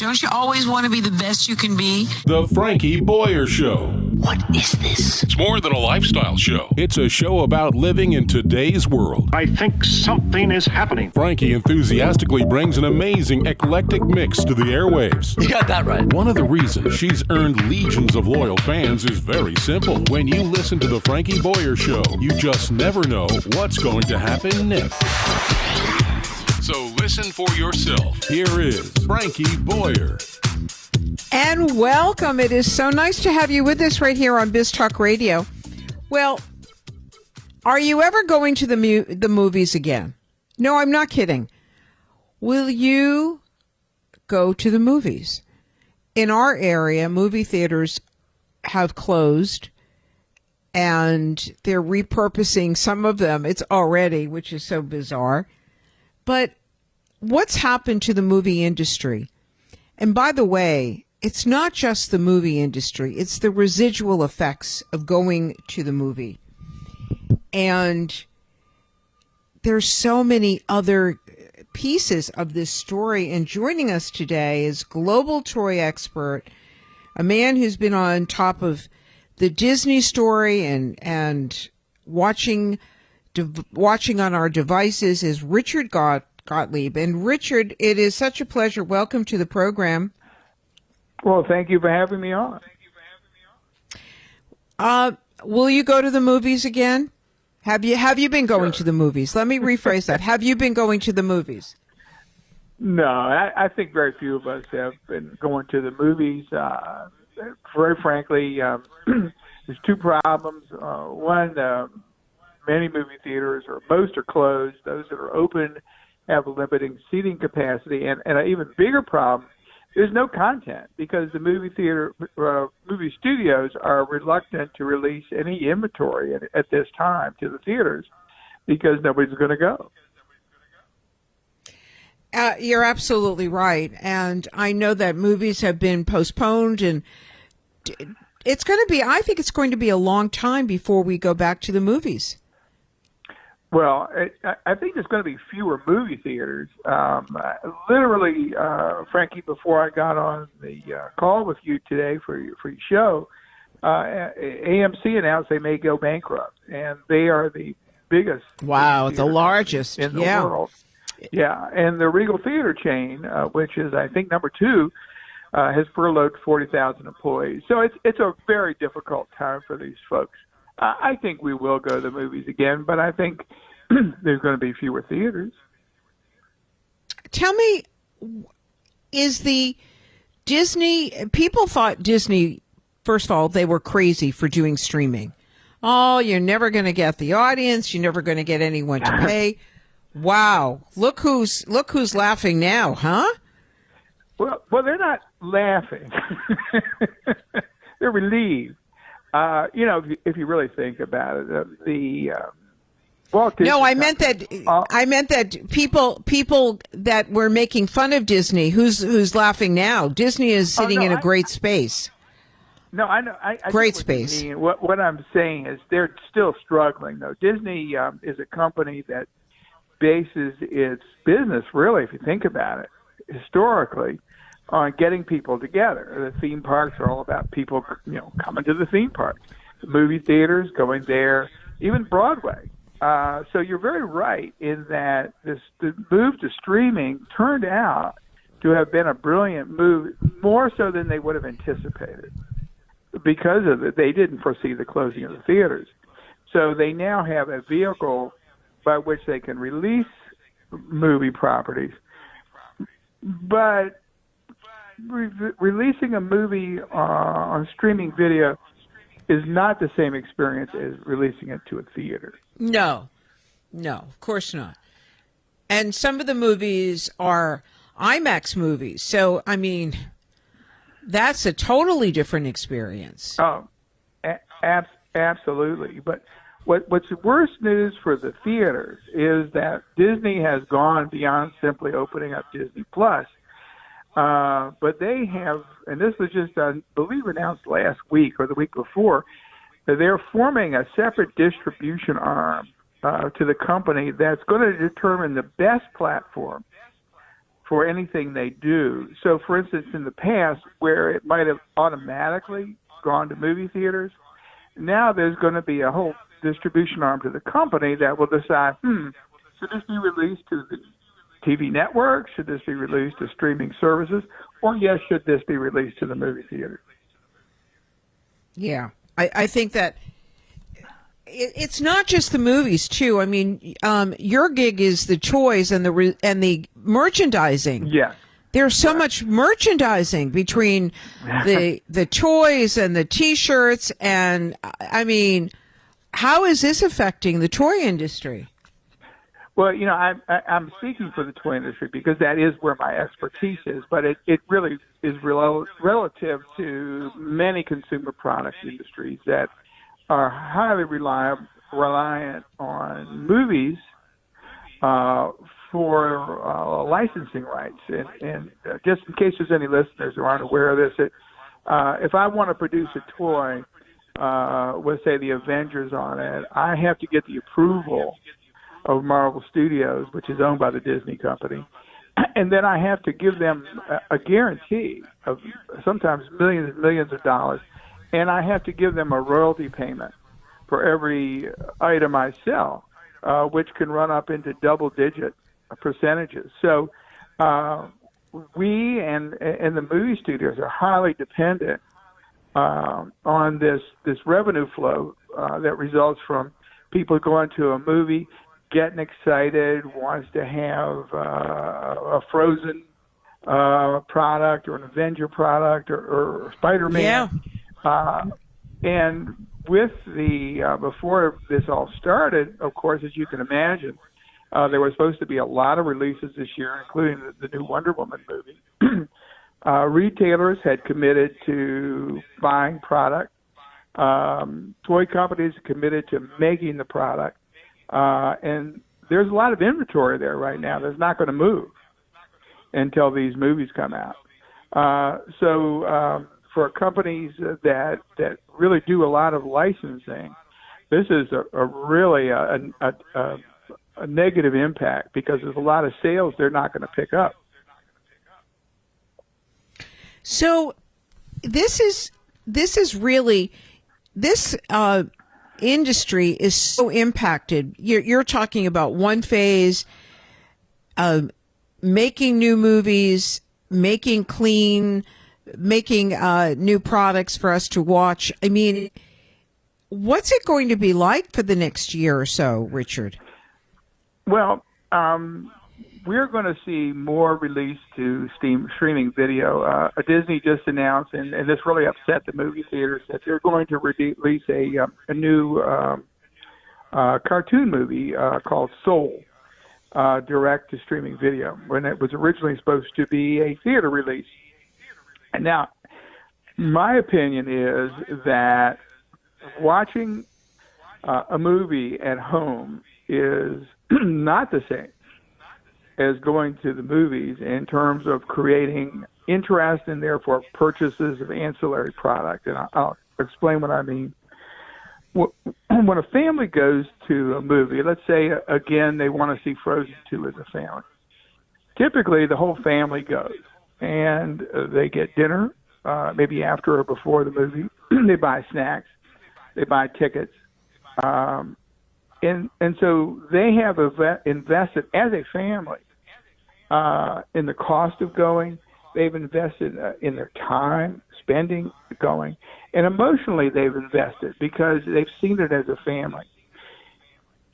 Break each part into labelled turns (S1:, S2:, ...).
S1: Don't you always want to be the best you can be?
S2: The Frankie Boyer Show.
S3: What is this?
S2: It's more than a lifestyle show. It's a show about living in today's world.
S4: I think something is happening.
S2: Frankie enthusiastically brings an amazing eclectic mix to the airwaves.
S3: You got that right.
S2: One of the reasons she's earned legions of loyal fans is very simple. When you listen to the Frankie Boyer Show, you just never know what's going to happen next. So listen for yourself. Here is Frankie Boyer.
S5: And welcome. It is so nice to have you with us right here on Biz Talk Radio. Well, are you ever going to the movies again? No, I'm not kidding. Will you go to the movies? In our area, movie theaters have closed, and they're repurposing some of them. It's already, which is so bizarre. But what's happened to the movie industry? And by the way, it's not just the movie industry. It's the residual effects of going to the movie. And there's so many other pieces of this story. And joining us today is global toy expert, a man who's been on top of the Disney story and watching on our devices, is Richard Gotlieb. And Richard, it is such a pleasure. Welcome to the program.
S6: Well, thank you for having me on.
S5: Will you go to the movies again? Have you been going to the movies? Let me rephrase that. Have you been going to the movies?
S6: No, I think very few of us have been going to the movies. Very frankly, there's two problems. One, many movie theaters, or most, are closed. Those that are open have a limiting seating capacity. And an even bigger problem, there's no content, because the movie studios are reluctant to release any inventory at this time to the theaters because nobody's going to go.
S5: You're absolutely right. And I know that movies have been postponed, and it's going to be, I think it's going to be a long time before we go back to the movies.
S6: Well, I think there's going to be fewer movie theaters. Literally, Frankie, before I got on the call with you today for your show, AMC announced they may go bankrupt, and they are the biggest.
S5: Wow, the largest
S6: in the world. Yeah, and the Regal Theater chain, which is, I think, number 2, has furloughed 40,000 employees. So it's a very difficult time for these folks. I think we will go to the movies again, but I think there's going to be fewer theaters.
S5: Tell me, is the Disney, people thought Disney, first of all, they were crazy for doing streaming. Oh, you're never going to get the audience. You're never going to get anyone to pay. Wow. Look who's laughing now, huh?
S6: Well, they're not laughing. They're relieved. If you really think about it, the Walt Disney.
S5: No, I meant that people that were making fun of Disney, who's laughing now. Disney is sitting in a great space.
S6: No, I know. I
S5: great space.
S6: What I'm saying is they're still struggling, though. Disney is a company that bases its business, really, if you think about it, historically, on getting people together. The theme parks are all about people, coming to the theme park. The movie theaters, going there, even Broadway. So you're very right in that the move to streaming turned out to have been a brilliant move, more so than they would have anticipated. Because of it, they didn't foresee the closing of the theaters. So they now have a vehicle by which they can release movie properties. But releasing a movie on streaming video is not the same experience as releasing it to a theater.
S5: No, of course not. And some of the movies are IMAX movies. So, I mean, that's a totally different experience.
S6: Oh, absolutely. But what's the worst news for the theaters is that Disney has gone beyond simply opening up Disney Plus. But they have, and this was just, I believe, announced last week or the week before, that they're forming a separate distribution arm to the company that's going to determine the best platform for anything they do. So, for instance, in the past, where it might have automatically gone to movie theaters, now there's going to be a whole distribution arm to the company that will decide, should this be released to the TV network? Should this be released to streaming services? Or, yes, should this be released to the movie theater?
S5: Yeah, I think that it's not just the movies, too. I mean, your gig is the toys and the merchandising.
S6: Yes.
S5: There's so much merchandising between the toys and the T-shirts, and I mean, how is this affecting the toy industry?
S6: Well, I'm speaking for the toy industry because that is where my expertise is, but it really is relative to many consumer product industries that are highly reliant on movies for licensing rights. And just in case there's any listeners who aren't aware of this, if I want to produce a toy with, say, the Avengers on it, I have to get the approval of Marvel Studios, which is owned by the Disney company. And then I have to give them a guarantee of sometimes millions and millions of dollars. And I have to give them a royalty payment for every item I sell, which can run up into double-digit percentages. So we and the movie studios are highly dependent on this revenue flow that results from people going to a movie, getting excited, wants to have a Frozen product or an Avenger product or Spider-Man.
S5: Yeah.
S6: And with before this all started, of course, as you can imagine, there was supposed to be a lot of releases this year, including the new Wonder Woman movie. Retailers had committed to buying product. Toy companies committed to making the product. And there's a lot of inventory there right now that's not going to move until these movies come out. So for companies that really do a lot of licensing, this is a really a negative impact because there's a lot of sales they're not going to pick up.
S5: So this is really this industry is so impacted. You're talking about one phase, making new movies, making new products for us to watch. I mean, what's it going to be like for the next year or so, Richard?
S6: Well, we're going to see more release to streaming video. Disney just announced, and this really upset the movie theaters, that they're going to release a new cartoon movie called Soul, direct to streaming video, when it was originally supposed to be a theater release. And now, my opinion is that watching a movie at home is not the same as going to the movies in terms of creating interest and therefore purchases of ancillary product. And I'll explain what I mean. When a family goes to a movie, let's say, again, they want to see Frozen 2 as a family. Typically, the whole family goes, and they get dinner, maybe after or before the movie. They buy snacks. They buy tickets. And so they have invested as a family in the cost of going. They've invested in their time, spending, going. And emotionally they've invested because they've seen it as a family.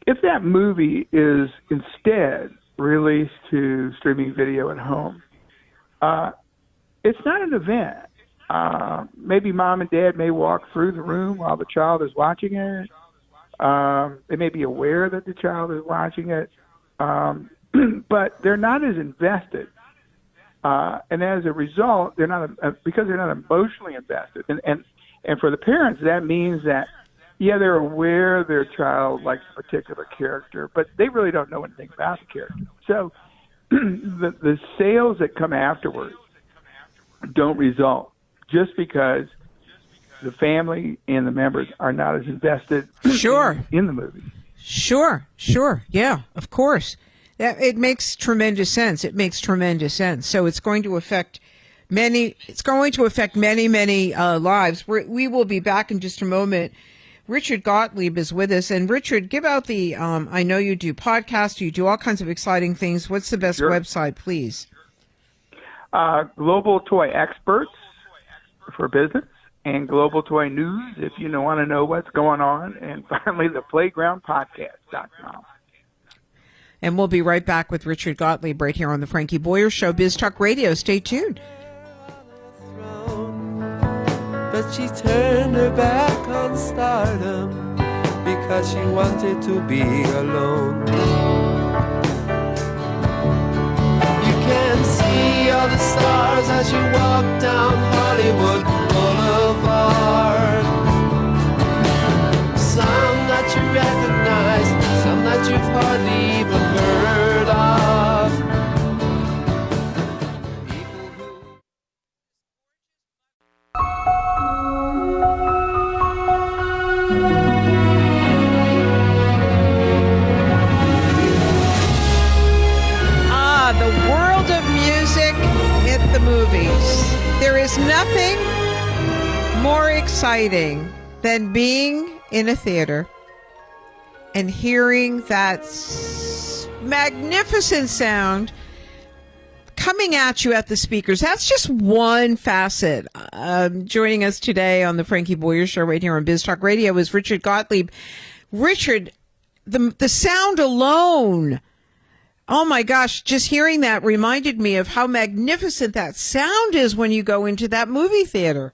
S6: If that movie is instead released to streaming video at home, it's not an event. Maybe mom and dad may walk through the room while the child is watching it. They may be aware that the child is watching it, but they're not as invested. And as a result, because they're not emotionally invested. And for the parents, that means that, yeah, they're aware their child likes a particular character, but they really don't know anything about the character. So the sales that come afterwards don't result just because the family and the members are not as invested
S5: Sure.
S6: in the movie.
S5: Sure. Yeah, of course. It makes tremendous sense. It makes tremendous sense. So it's going to affect many. It's going to affect many, many lives. We will be back in just a moment. Richard Gottlieb is with us, and Richard, give out the. I know you do podcasts. You do all kinds of exciting things. What's the best website, please?
S6: Global Toy Experts for business, and Global Toy News if you want to know what's going on, and finally the playgroundpodcast.com.
S5: And we'll be right back with Richard Gottlieb right here on the Frankie Boyer Show, Biz Talk Radio. Stay tuned.
S7: But she turned her back on stardom because she wanted to be alone. You can see all the stars as you walk down Hollywood Boulevard. Some that you recognize, some that you've hardly even heard of.
S5: The world of music at the movies. There is nothing more exciting than being in a theater and hearing that magnificent sound coming at you at the speakers. That's just one facet. Joining us today on the Frankie Boyer Show right here on Biz Talk Radio is Richard Gottlieb. Richard, the sound alone, oh my gosh, just hearing that reminded me of how magnificent that sound is when you go into that movie theater.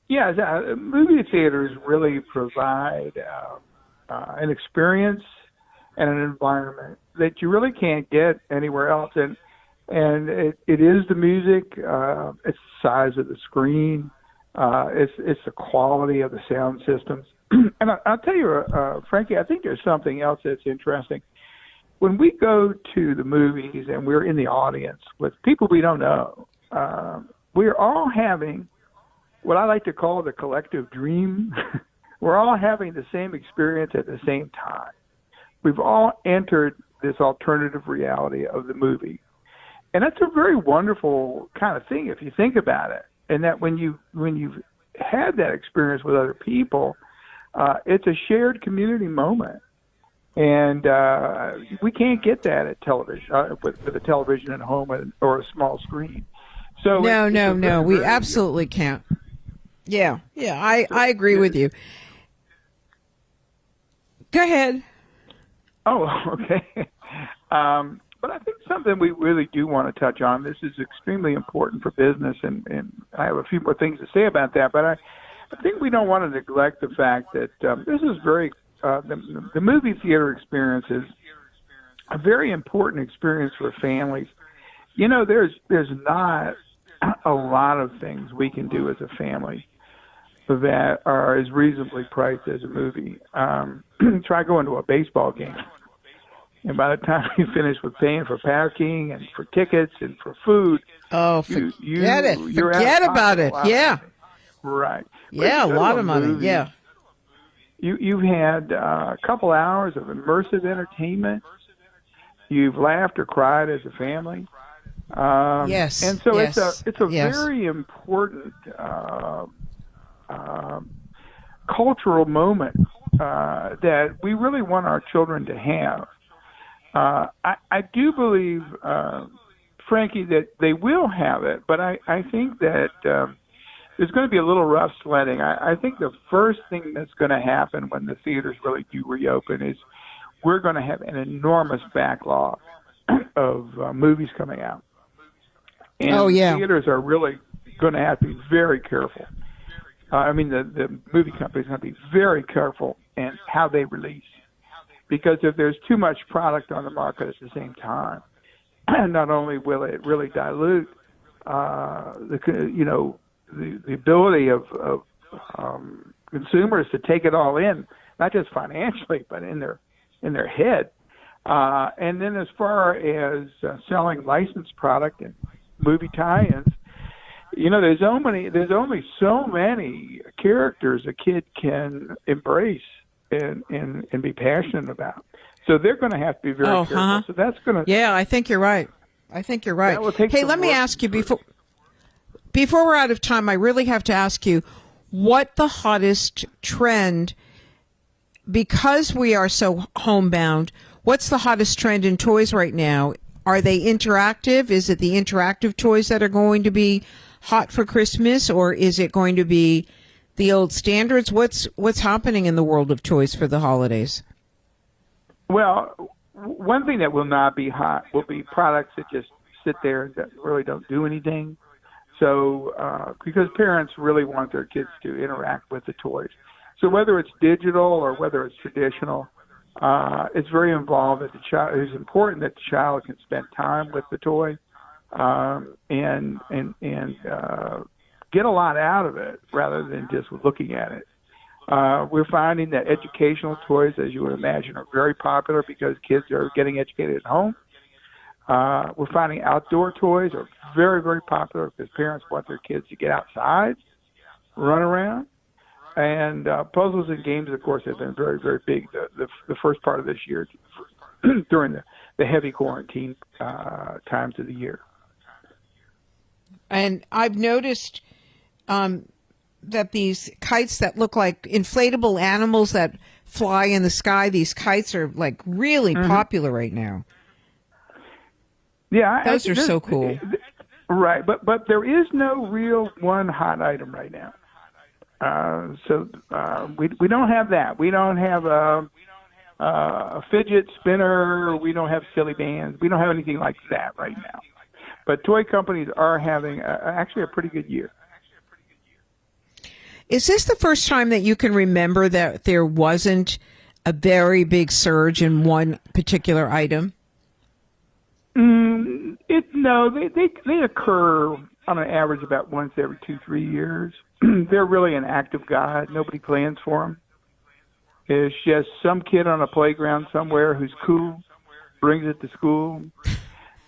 S6: Yeah, movie theaters really provide an experience and an environment that you really can't get anywhere else. And it is the music, it's the size of the screen, it's the quality of the sound systems. And I'll tell you, Frankie, I think there's something else that's interesting. When we go to the movies and we're in the audience with people we don't know, we're all having what I like to call the collective dream. We're all having the same experience at the same time. We've all entered this alternative reality of the movie. And that's a very wonderful kind of thing if you think about it. And that when you've had that experience with other people, it's a shared community moment. And we can't get that at television, with a television at home or a small screen. So
S5: no, we absolutely can't. Yeah, I agree with you. Go ahead.
S6: Oh, okay. But I think something we really do want to touch on, this is extremely important for business, and I have a few more things to say about that, but I think we don't want to neglect the fact that this is very the movie theater experience is a very important experience for families. There's not a lot of things we can do as a family that are as reasonably priced as a movie. Try going to a baseball game, and by the time you finish with paying for parking and for tickets and for food,
S5: forget it. Forget about it. Yeah.
S6: Right.
S5: Yeah, a lot of money. Yeah.
S6: You've had a couple hours of immersive entertainment. You've laughed or cried as a family.
S5: Yes.
S6: And so
S5: yes,
S6: it's a
S5: yes.
S6: very important cultural moment that we really want our children to have. I do believe, Frankie, that they will have it, but I think that there's going to be a little rough sledding. I think the first thing that's going to happen when the theaters really do reopen is we're going to have an enormous backlog of movies coming out. And theaters are really going to have to be very careful. The movie company's going to be very careful in how they release. Because if there's too much product on the market at the same time, not only will it really dilute the ability of consumers to take it all in, not just financially, but in their head. And then as far as selling licensed product and movie tie-ins, there's only so many characters a kid can embrace and be passionate about. So they're going to have to be very careful.
S5: Uh-huh.
S6: So that's going to...
S5: Yeah, I think you're right. That will take
S6: Hey,
S5: let
S6: some
S5: me
S6: work
S5: ask you,
S6: through.
S5: before we're out of time, I really have to ask you what the hottest trend, because we are so homebound, what's the hottest trend in toys right now? Are they interactive? Is it the interactive toys that are going to be hot for Christmas, or is it going to be the old standards? What's happening in the world of toys for the holidays?
S6: Well, one thing that will not be hot will be products that just sit there that really don't do anything. So, because parents really want their kids to interact with the toys. So whether it's digital or whether it's traditional, it's very involved that the child. It's important that the child can spend time with the toy, and get a lot out of it rather than just looking at it. We're finding that educational toys, as you would imagine, are very popular because kids are getting educated at home. We're finding outdoor toys are very, very popular because parents want their kids to get outside, run around. And puzzles and games, of course, have been very, very big the first part of this year during the heavy quarantine times of the year.
S5: And I've noticed that these kites that look like inflatable animals that fly in the sky, these kites are like really popular right now.
S6: Yeah,
S5: those are so cool.
S6: Right, but there is no real one hot item right now. So we don't have that. We don't have a fidget spinner. We don't have silly bands. We don't have anything like that right now. But toy companies are having actually a pretty good year.
S5: Is this the first time that you can remember that there wasn't a very big surge in one particular item?
S6: No, they occur on an average about once every 2-3 years. They're really an act of God. Nobody plans for them. It's just some kid on a playground somewhere who's cool, brings it to school.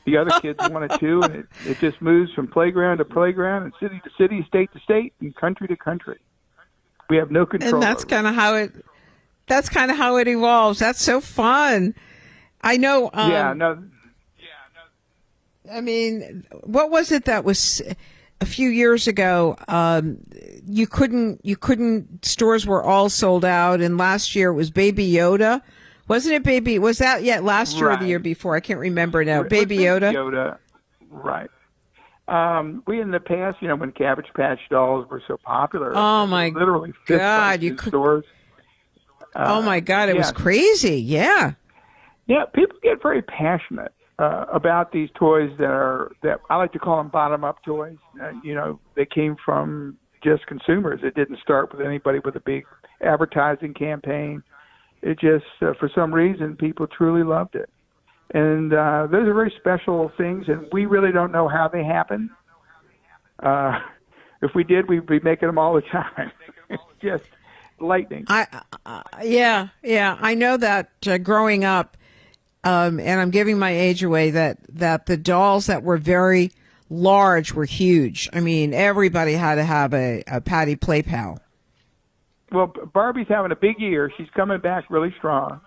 S6: The other kids want it too, and it just moves from playground to playground and city to city, state to state, and country to country. We have no control.
S5: And that's kind of how it evolves. That's so fun. I know. I mean, what was it that was a few years ago? You couldn't. Stores were all sold out, and last year it was Baby Yoda. Wasn't it Baby? Was that last year or the year before? I can't remember now. Baby Yoda.
S6: Yoda, right. We in the past, when Cabbage Patch dolls were so popular.
S5: Oh my
S6: literally
S5: God!
S6: Stores.
S5: Oh my God! It was crazy. Yeah.
S6: Yeah, people get very passionate about these toys that I like to call them bottom-up toys. They came from just consumers. It didn't start with anybody with a big advertising campaign. It just, for some reason, people truly loved it. And those are very special things, and we really don't know how they happen. If we did, we'd be making them all the time. It's just lightning.
S5: Yeah. I know that growing up, and I'm giving my age away, that the dolls that were very large were huge. I mean, everybody had to have a Patty Play Pal.
S6: Well, Barbie's having a big year. She's coming back really strong.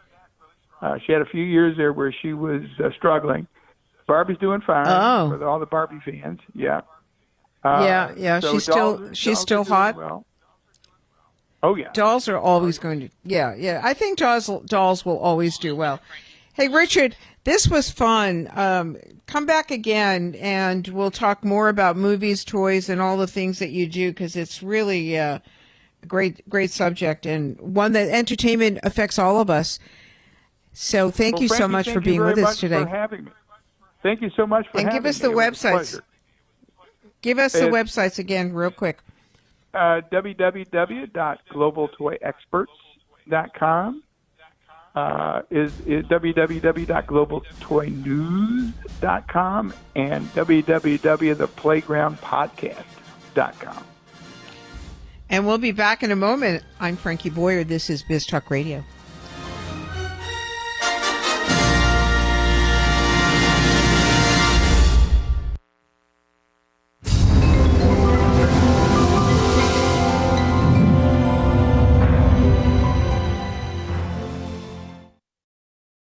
S6: She had a few years there where she was struggling. Barbie's doing fine with all the Barbie fans. Yeah.
S5: Yeah.
S6: So
S5: she's still hot.
S6: Well. Oh yeah.
S5: Dolls are always going to. Yeah. I think dolls will always do well. Hey, Richard, this was fun. Come back again, and we'll talk more about movies, toys, and all the things that you do, because it's really a great subject, and one that entertainment affects all of us. So thank you so much for being with us today.
S6: For having me. Thank you so much for having me.
S5: And give us the websites. Give us the websites again real quick.
S6: www.globaltoyexperts.com is www.globaltoynews.com and www.theplaygroundpodcast.com.
S5: And we'll be back in a moment. I'm Frankie Boyer. This is Biz Talk Radio.